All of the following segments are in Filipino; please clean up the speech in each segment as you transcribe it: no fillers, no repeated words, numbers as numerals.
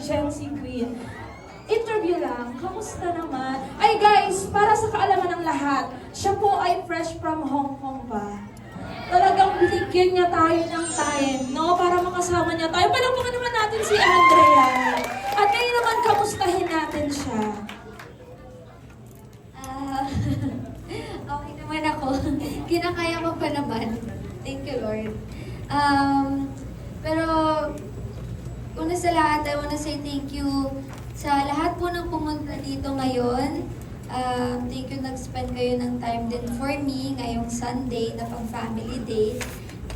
Gen Z Queen. Interview lang, kamusta naman? Ay guys, para sa kaalaman ng lahat, siya po ay fresh from Hong Kong pa. Talagang binigyan niya tayo ng time, no? Para makasama niya tayo. Palakpakan naman natin si Andrea. At ngayon naman, kamustahin natin siya. Okay naman ako. Kinakaya ko pa naman. Thank you, Lord. Pero, una sa lahat, I wanna say thank you sa lahat po ng pumunta dito ngayon. Thank you, nag-spend kayo ng time din for me ngayong Sunday na pang family day.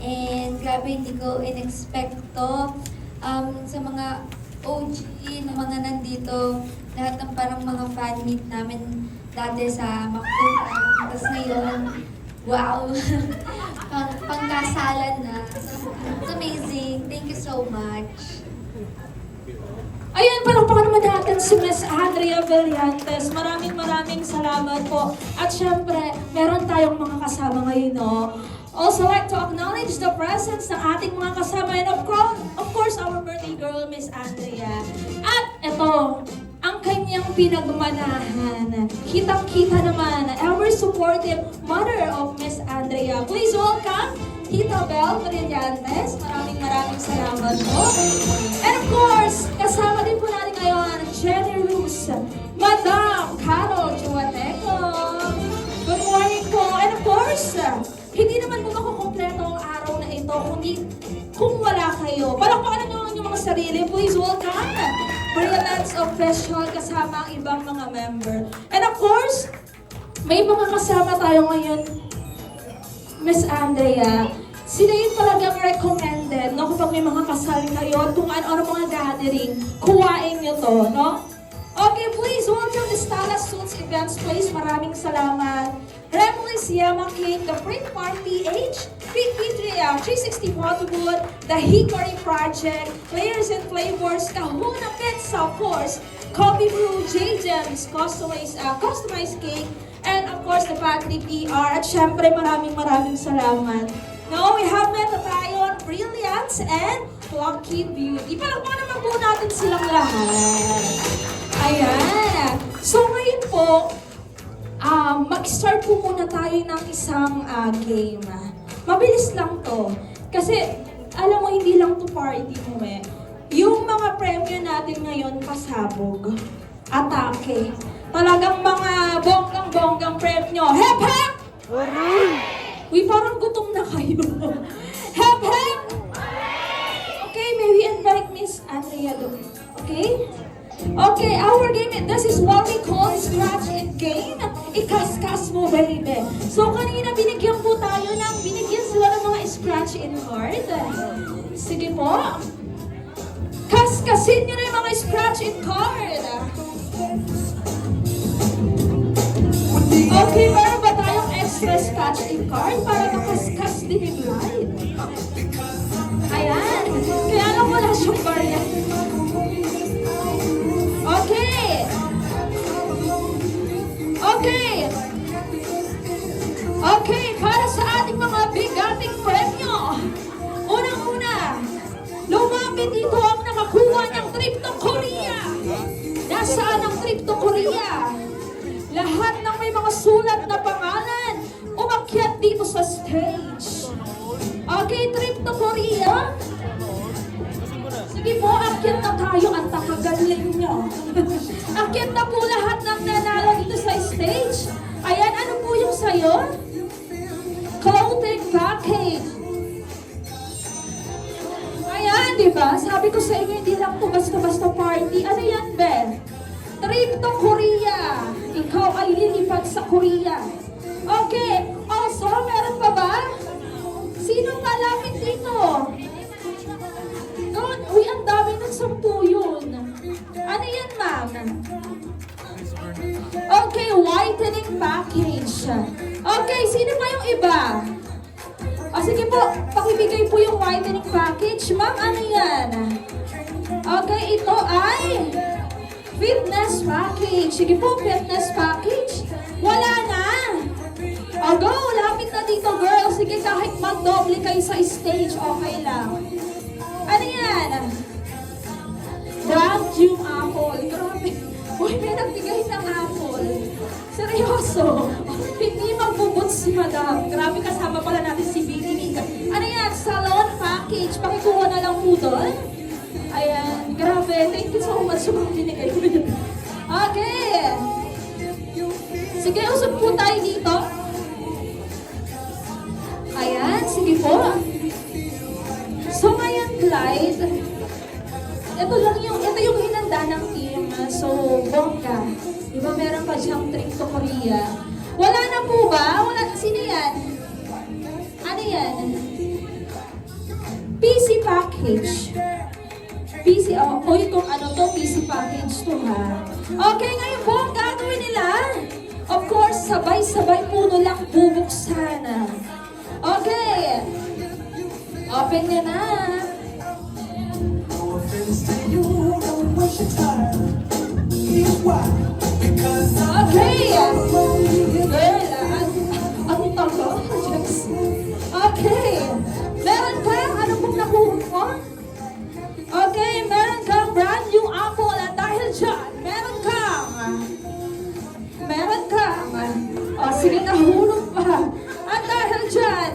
And grabe, hindi ko in-expect to. Sa mga OG na mga nandito, lahat ng parang mga fan meet namin dati sa Makuta. Tapos ngayon, wow! Pangkasalan na. It's amazing. Thank you so much. Ayan, palakpakan naman natin si Miss Andrea Villantes. Maraming salamat po. At syempre, meron tayong mga kasama ngayon, no? Also like to acknowledge the presence ng ating mga kasama and of course, our birthday girl, Miss Andrea. At ito, ang kanyang pinagmanahan. Kitang-kita naman, ever supportive mother of Miss Andrea. Please welcome Tita Belle Brillantes. Maraming salamat po. And of course, kasama din po natin ngayon, Jenny Luz, Madam Carol Chuateco. Good morning po. And of course, hindi naman po makukumpleto ang araw na ito kung wala kayo. Palakpakan naman yung mga sarili. Please welcome Brilliance Official kasama ang ibang mga member. And of course, may mga kasama tayo ngayon, Miss Andrea. Sila yung talagang recommended, no? Kapag may mga kasal kayo, kung ano mga gathering, kuhain nyo to, no? Okay, please welcome the Stala Suits Events Place. Maraming salamat. Remlis Yama King, The Print Park PH, Big Pitria, 360 Waterwood, The Hickory Project, Players and Flavors, Kahuna Pizza, of course, Coffee Brew, J Gems, Customized Cake, and of course, the Patrick PR. At syempre, maraming salamat. No, we have met tayo, Brilliance and Lucky Beauty. Palakpakan naman po natin silang lahat. Ayan. So ngayon po, mag-start po muna tayo ng isang game. Mabilis lang to. Kasi, alam mo, hindi lang to party mo eh. Yung mga premyo natin ngayon, pasabog. Atake. Talagang mga bonggang premyo. Hep, hep! Uy, parang gutom na kayo. Hep, hep! Okay, may we invite Miss Andrea doon. Okay? Okay, our game, this is what we call Scratch and Game. Ikaskas mo, baby. So, kanina binigyan sila ng mga scratch and card. Sige po. Kaskasin nyo na yung mga scratch and card. Okay, meron ba tayong extra scratch and card para makaskas din yung light? Ayan. Kaya lang wala siyang barya. Okay. Okay. Okay, para sa ating mga bigating premyo. Unang-una, lumapit dito ang nakakuha ng trip to Korea. Nasaan ang trip to Korea? Lahat ng may mga sulat na pangalan, umakyat dito sa stage. Okay, trip to Korea. Sige po, akyat na tayo. Ang takagaling nyo. Akyat na po lahat ng nanalo dito sa stage. Ayan, ano po yung sayo? Clothing package. Ayan, di ba? Sabi ko sa inyo, hindi lang po basta-basta party. Ano yan, Ben? Trip to Korea. Ikaw ay lilipad sa Korea. Okay. Also, meron pa ba? Sino palapit dito? Doon. Uy, ang dami ng 10 yun. Ano yan, ma'am? Okay, whitening package. Okay, sino pa yung iba? O sige po, pakibigay po yung whitening package. Ma'am, ano yan? Okay, ito ay fitness package. Sige po, fitness package. Wala na. O go, lapit na dito, girl. Sige, kahit mag-doble kayo sa stage, okay lang. Ano yan? Drag juice. package, pakikuha na lang po doon. Ayan, grabe. Thank you so much sa mga binigay ko. Okay. Sige, usap po tayo dito. Ayan, sige po. So ngayon, Clyde, ito yung hinanda ng team. So, bongga. Di ba meron pa siyang trip to Korea? Wala na po ba? Sino yan? Ano yan? PC package. PC, kung ano to, PC package to ha. Okay, ngayon po, ang gagawin nila, of course, sabay-sabay po nilang bubuksan. Okay. Open nyo na. No offense to you, don't waste your time. Here's why. Because I'm Okay. lonely. Girl, ang tago. Just. Okay. Meron ka? Ano pong nakuha mo? Okay, meron kang brand new Apple at dahil dyan, meron kang, sige, nahulog pa. At dahil dyan,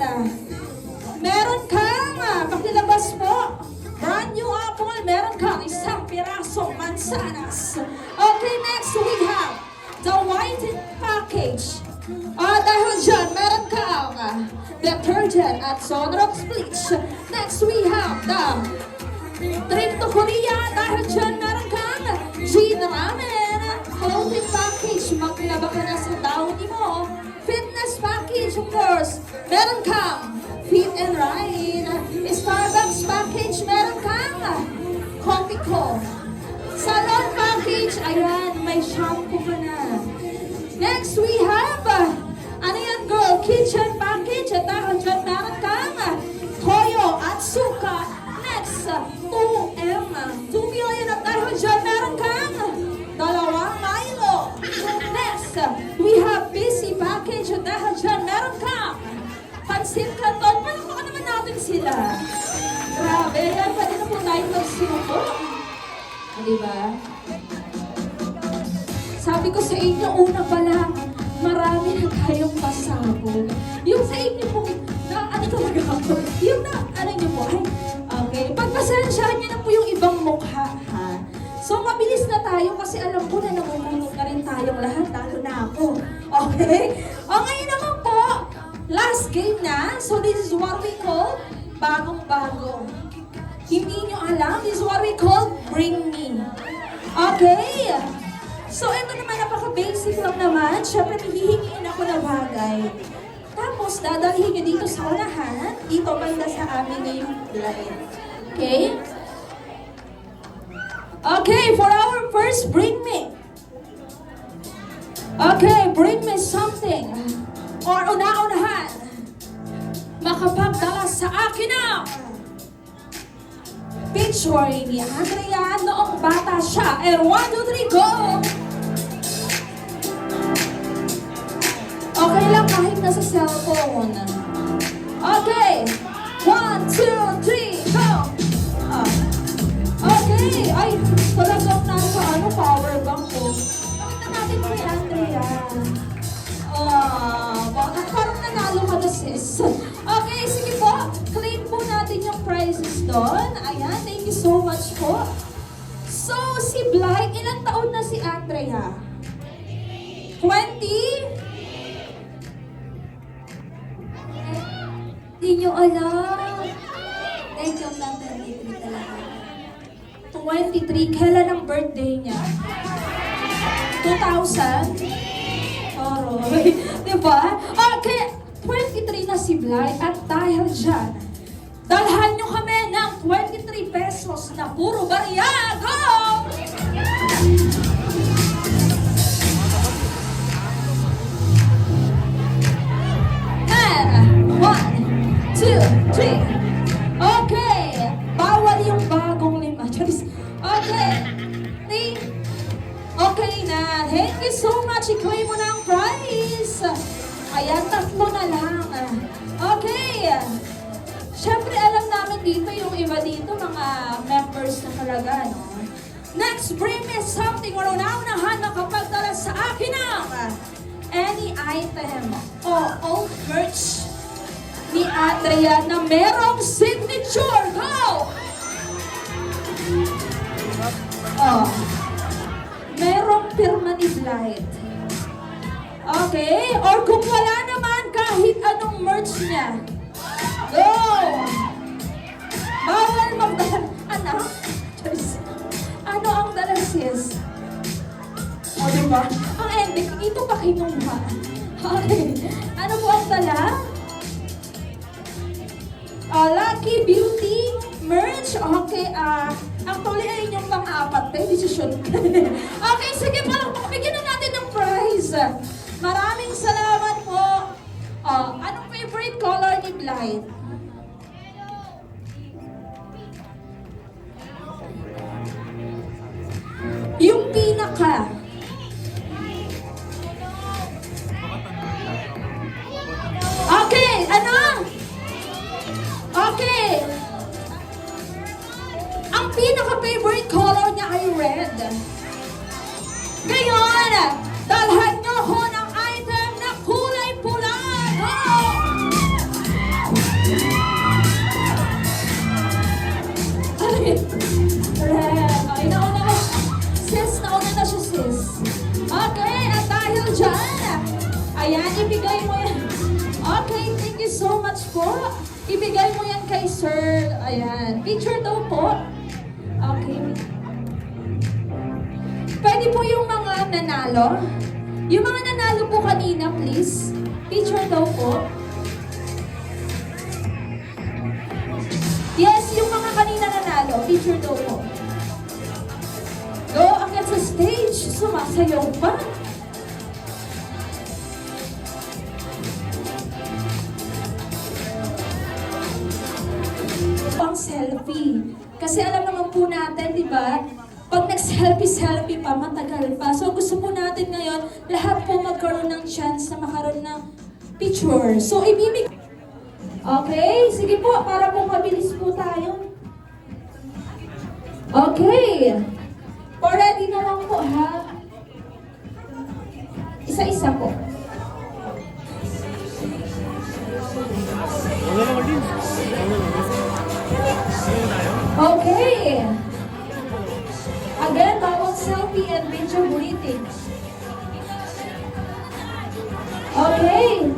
meron kang, pakilabas po, brand new Apple, meron kang isang pirasong mansanas. Okay, next we have the white package. Dahil dyan, meron kang detergent at Sonrox bleach. Next we have the trip to Korea. Dahil dyan, meron kang Gin Ramen. Clothing package, maglaba ka na sa downy mo. Fitness package, of course, meron kang Fit and Ride. Starbucks package, meron kang Coffee Co. Salon package, ayan, may shampoo ka na. Next, we have, ano yan girl, kitchen package. At dahil dyan, meron kang Toyo at Suka. Next, 2M, 2 million. At dahil dyan, meron kang dalawang Milo. Next, we have busy package. At dahil dyan, meron kang Pansit Canton. Palakpakan naman natin sila. Grabe, yan, pwede na po tayo magsinuko. Diba? Sabi ko sa inyo, una pa lang, marami na tayong pasabog. Yung sa inyo po, ano talaga ako? Yung ano nyo po, okay. Pagpasensyahan nyo na po yung ibang mukha, ha? So, mabilis na tayo kasi alam ko na namumulog na rin tayong lahat, lalo na ako. Okay? Ngayon naman po, last game na. So, this is what we call bagong-bago. Hindi nyo alam, this is what we call Bring Me. Okay? So, ito naman, napaka-basic lang naman. Siyempre, hihingiin ako na bagay. Tapos, dadalhin nyo dito sa unahan, dito banda sa aming ngayong line. Okay? Okay, for our first Bring Me. Okay, bring me something. Or una-unahan. Makapagdala sa akin na picture ni Andrea noong bata siya. And 1, 2, 3, go! Okay lang kahit nasa cellphone. Okay. 1, 2, 3, go! Okay. Ay, talagang nasa power bank ko. Pakita natin kay Andrea. Parang nanalo ka na sis. Okay, sige po. Claim po natin yung prizes doon. Ayan, thank you so much po. So, si Blythe, ilang taon na si Andrea? 20? Hindi nyo alam. Thank you, Tante Litri talaga. 23. Kailan ang birthday niya? 2000? Aroy. Diba? Okay. 23 na si Blythe at dahil dyan, dalhan nyo kami ng 23 pesos na puro barya. Go! And 1, 2, 3. Okay. Bawal yung bagong lima. Charis. Okay. Okay na. Thank you so much. I-claim mo na ang prize. Ayan, 3 na lang. Okay. Siyempre, alam namin dito yung iba dito, mga members na talaga, no? Next, bring me something or una-unahan makapagdala sa akin ng any item o old merch ni Andrea na merong signature. Go! Oh. Merong pirma ni Blight. Okay? Or kung wala naman kahit anong merch niya. Go! Bawal magdala. Anak? Diyos. Ano ang dala, sis? O, diba? Ang ending, ito pa kinuha. Okay. Ano po ang dala? Lucky Beauty merch. Okay, actually ay inyong pang-apat. Decision. Okay, sige pa lang. Bigyan na natin ng prize. Maraming salamat po. Anong favorite color ni Blight? Yung pinaka. Okay, ano? Okay. Ang pinaka-favorite color niya ay red. Ngayon, dalhan niyo ho ng item na kulay pula. Go! Ay, red. Ay, nauna na. Sis, nauna na siya, sis. Okay, at dahil dyan, ayan, ibigay mo yan. Okay, thank you so much po. Ibigay mo yan kay sir. Ayan, picture daw po. Okay. Pwede po yung mga nanalo. Yung mga nanalo po kanina, please. Picture daw po. Yes, yung mga kanina nanalo. Picture daw po. Go, akit sa stage. Sumasayaw pa. Pang selfie. Kasi alam naman po natin, di ba? Pag nag-selfie pa, matagal pa. So gusto po natin ngayon, lahat po magkaroon ng chance na makaroon ng picture. So ibibig... Okay, sige po, para po mabilis po tayo. Okay. Ready na lang po, ha? Isa-isa po. Okay. Again, bawal selfie and video greeting. Okay.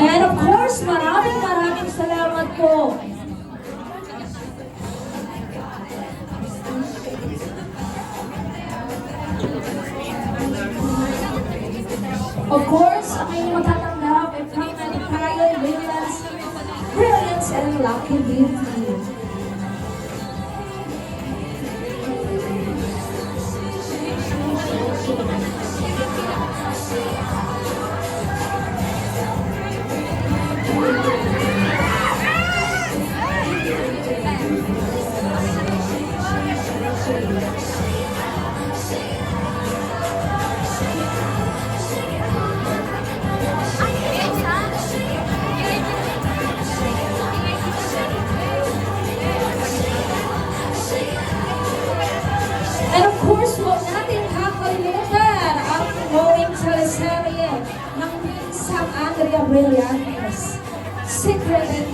And of course, maraming salamat po. Of course, ang inyong matatanggap ay Pangman Kyle Williams, Brilliance and Lucky Beauty. And of course, huwag natin kakalimutan ang going teleserye ng Minsang Andrea Brillantes, Secret and